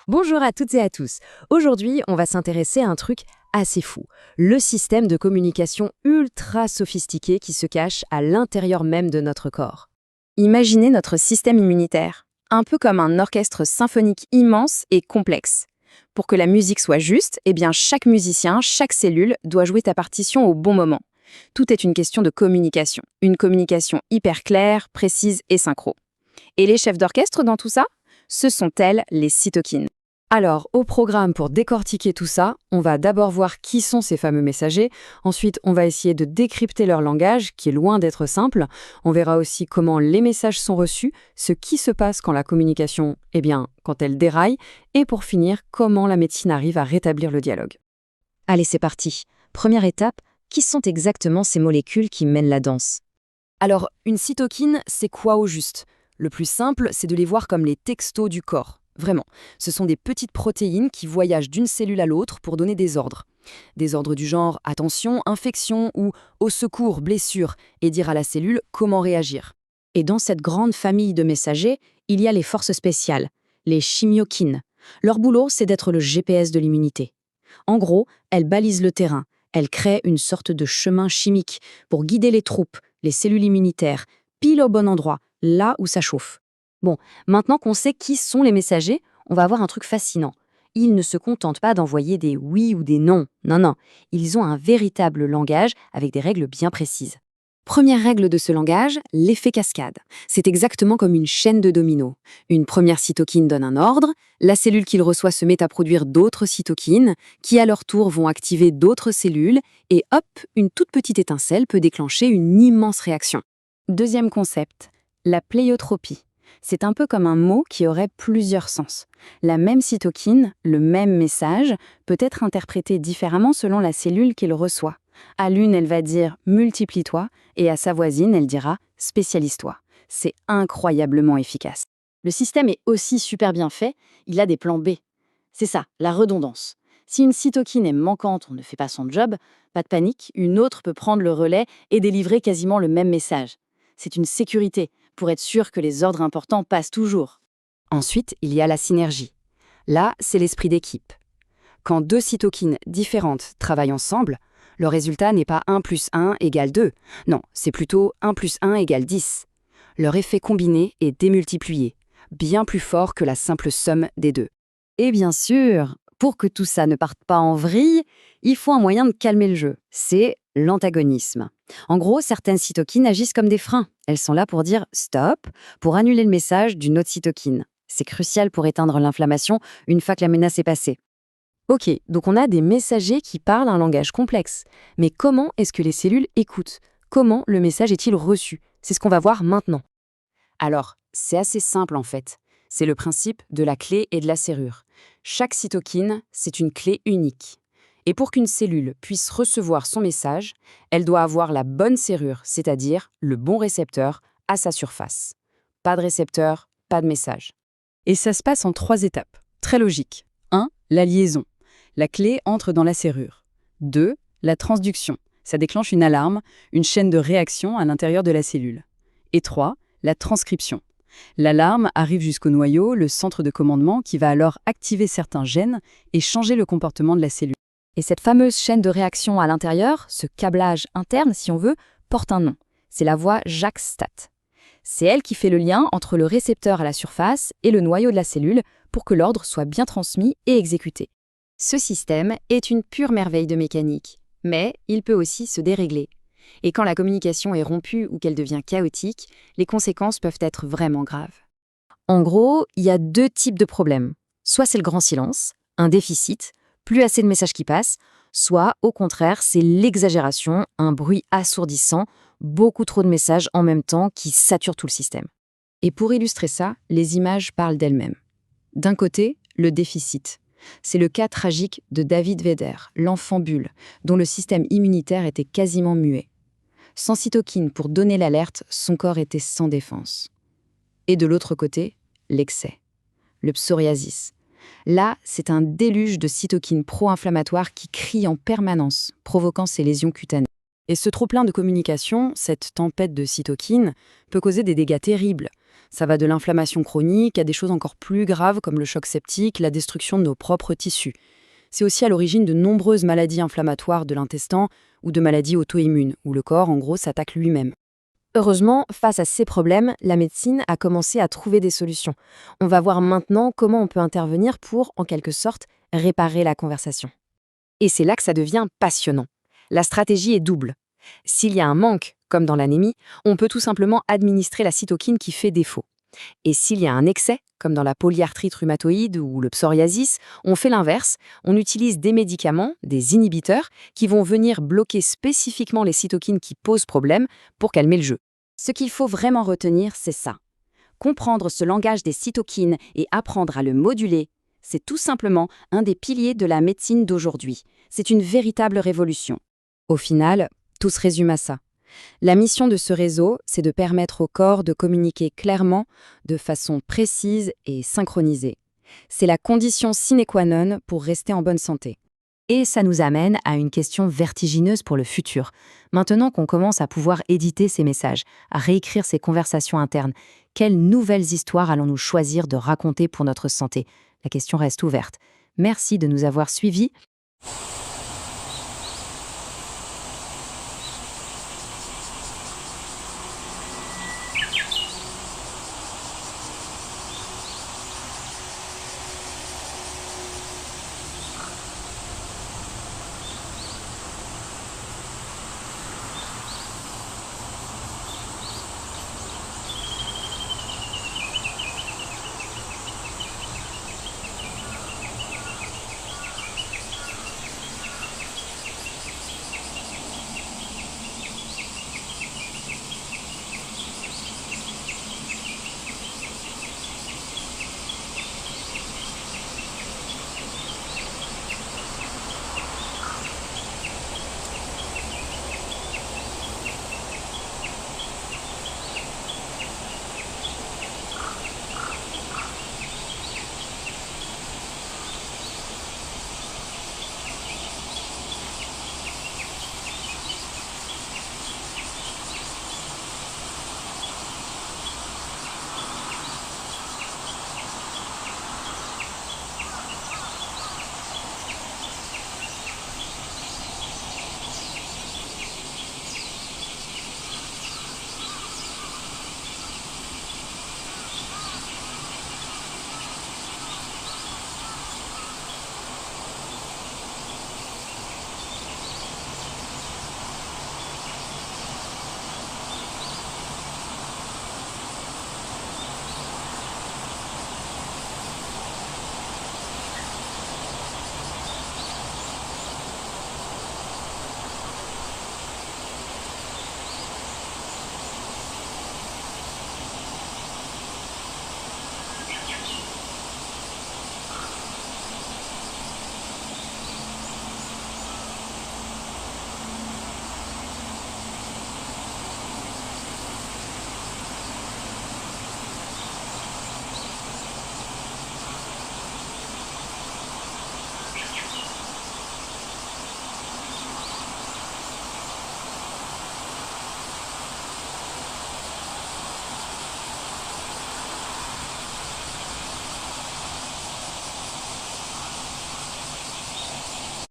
Bonjour à toutes et à tous. Aujourd'hui, on va s'intéresser à un truc assez fou, le système de communication ultra sophistiqué qui se cache à l'intérieur même de notre corps. Imaginez notre système immunitaire, un peu comme un orchestre symphonique immense et complexe. Pour que la musique soit juste, chaque musicien, chaque cellule doit jouer ta partition au bon moment. Tout est une question de communication, une communication hyper claire, précise et synchro. Et les chefs d'orchestre dans tout ça? Ce sont elles, les cytokines. Alors, au programme pour décortiquer tout ça, on va d'abord voir qui sont ces fameux messagers, ensuite on va essayer de décrypter leur langage, qui est loin d'être simple, on verra aussi comment les messages sont reçus, ce qui se passe quand la communication, quand elle déraille, et pour finir, comment la médecine arrive à rétablir le dialogue. Allez, c'est parti. Première étape, qui sont exactement ces molécules qui mènent la danse? Alors, une cytokine, c'est quoi au juste? Le plus simple, c'est de les voir comme les textos du corps. Vraiment, ce sont des petites protéines qui voyagent d'une cellule à l'autre pour donner des ordres. Des ordres du genre attention, infection ou au secours, blessure, et dire à la cellule comment réagir. Et dans cette grande famille de messagers, il y a les forces spéciales, les chimiokines. Leur boulot, c'est d'être le GPS de l'immunité. En gros, elles balisent le terrain, elles créent une sorte de chemin chimique pour guider les troupes, les cellules immunitaires, pile au bon endroit, là où ça chauffe. Bon, maintenant qu'on sait qui sont les messagers, on va voir un truc fascinant. Ils ne se contentent pas d'envoyer des oui ou des non. Non, non. Ils ont un véritable langage avec des règles bien précises. Première règle de ce langage, l'effet cascade. C'est exactement comme une chaîne de dominos. Une première cytokine donne un ordre, la cellule qu'il reçoit se met à produire d'autres cytokines, qui à leur tour vont activer d'autres cellules, et hop, une toute petite étincelle peut déclencher une immense réaction. Deuxième concept, la pléiotropie. C'est un peu comme un mot qui aurait plusieurs sens. La même cytokine, le même message, peut être interprété différemment selon la cellule qu'il reçoit. À l'une, elle va dire « multiplie-toi » et à sa voisine, elle dira « spécialise-toi ». C'est incroyablement efficace. Le système est aussi super bien fait, il a des plans B. C'est ça, la redondance. Si une cytokine est manquante, on ne fait pas son job, pas de panique, une autre peut prendre le relais et délivrer quasiment le même message. C'est une sécurité, pour être sûr que les ordres importants passent toujours. Ensuite, il y a la synergie. Là, c'est l'esprit d'équipe. Quand deux cytokines différentes travaillent ensemble, le résultat n'est pas 1 plus 1 égale 2. Non, c'est plutôt 1 plus 1 égale 10. Leur effet combiné est démultiplié, bien plus fort que la simple somme des deux. Et bien sûr, pour que tout ça ne parte pas en vrille, il faut un moyen de calmer le jeu. C'est l'antagonisme. En gros, certaines cytokines agissent comme des freins. Elles sont là pour dire « stop », pour annuler le message d'une autre cytokine. C'est crucial pour éteindre l'inflammation une fois que la menace est passée. Ok, donc on a des messagers qui parlent un langage complexe. Mais comment est-ce que les cellules écoutent? Comment le message est-il reçu? C'est ce qu'on va voir maintenant. Alors, c'est assez simple en fait. C'est le principe de la clé et de la serrure. Chaque cytokine, c'est une clé unique. Et pour qu'une cellule puisse recevoir son message, elle doit avoir la bonne serrure, c'est-à-dire le bon récepteur, à sa surface. Pas de récepteur, pas de message. Et ça se passe en 3 étapes. Très logique. 1. La liaison. La clé entre dans la serrure. 2. La transduction. Ça déclenche une alarme, une chaîne de réaction à l'intérieur de la cellule. Et 3. La transcription. L'alarme arrive jusqu'au noyau, le centre de commandement, qui va alors activer certains gènes et changer le comportement de la cellule. Et cette fameuse chaîne de réaction à l'intérieur, ce câblage interne si on veut, porte un nom. C'est la voie JAK-STAT. C'est elle qui fait le lien entre le récepteur à la surface et le noyau de la cellule pour que l'ordre soit bien transmis et exécuté. Ce système est une pure merveille de mécanique, mais il peut aussi se dérégler. Et quand la communication est rompue ou qu'elle devient chaotique, les conséquences peuvent être vraiment graves. En gros, il y a 2 types de problèmes. Soit c'est le grand silence, un déficit, plus assez de messages qui passent, soit, au contraire, c'est l'exagération, un bruit assourdissant, beaucoup trop de messages en même temps qui saturent tout le système. Et pour illustrer ça, les images parlent d'elles-mêmes. D'un côté, le déficit. C'est le cas tragique de David Vedder, l'enfant bulle, dont le système immunitaire était quasiment muet. Sans cytokine pour donner l'alerte, son corps était sans défense. Et de l'autre côté, l'excès. Le psoriasis. Là, c'est un déluge de cytokines pro-inflammatoires qui crient en permanence, provoquant ces lésions cutanées. Et ce trop-plein de communication, cette tempête de cytokines, peut causer des dégâts terribles. Ça va de l'inflammation chronique à des choses encore plus graves comme le choc septique, la destruction de nos propres tissus. C'est aussi à l'origine de nombreuses maladies inflammatoires de l'intestin ou de maladies auto-immunes, où le corps, en gros, s'attaque lui-même. Heureusement, face à ces problèmes, la médecine a commencé à trouver des solutions. On va voir maintenant comment on peut intervenir pour, en quelque sorte, réparer la conversation. Et c'est là que ça devient passionnant. La stratégie est double. S'il y a un manque, comme dans l'anémie, on peut tout simplement administrer la cytokine qui fait défaut. Et s'il y a un excès, comme dans la polyarthrite rhumatoïde ou le psoriasis, on fait l'inverse, on utilise des médicaments, des inhibiteurs, qui vont venir bloquer spécifiquement les cytokines qui posent problème pour calmer le jeu. Ce qu'il faut vraiment retenir, c'est ça. Comprendre ce langage des cytokines et apprendre à le moduler, c'est tout simplement un des piliers de la médecine d'aujourd'hui. C'est une véritable révolution. Au final, tout se résume à ça. La mission de ce réseau, c'est de permettre au corps de communiquer clairement, de façon précise et synchronisée. C'est la condition sine qua non pour rester en bonne santé. Et ça nous amène à une question vertigineuse pour le futur. Maintenant qu'on commence à pouvoir éditer ces messages, à réécrire ces conversations internes, quelles nouvelles histoires allons-nous choisir de raconter pour notre santé? La question reste ouverte. Merci de nous avoir suivis.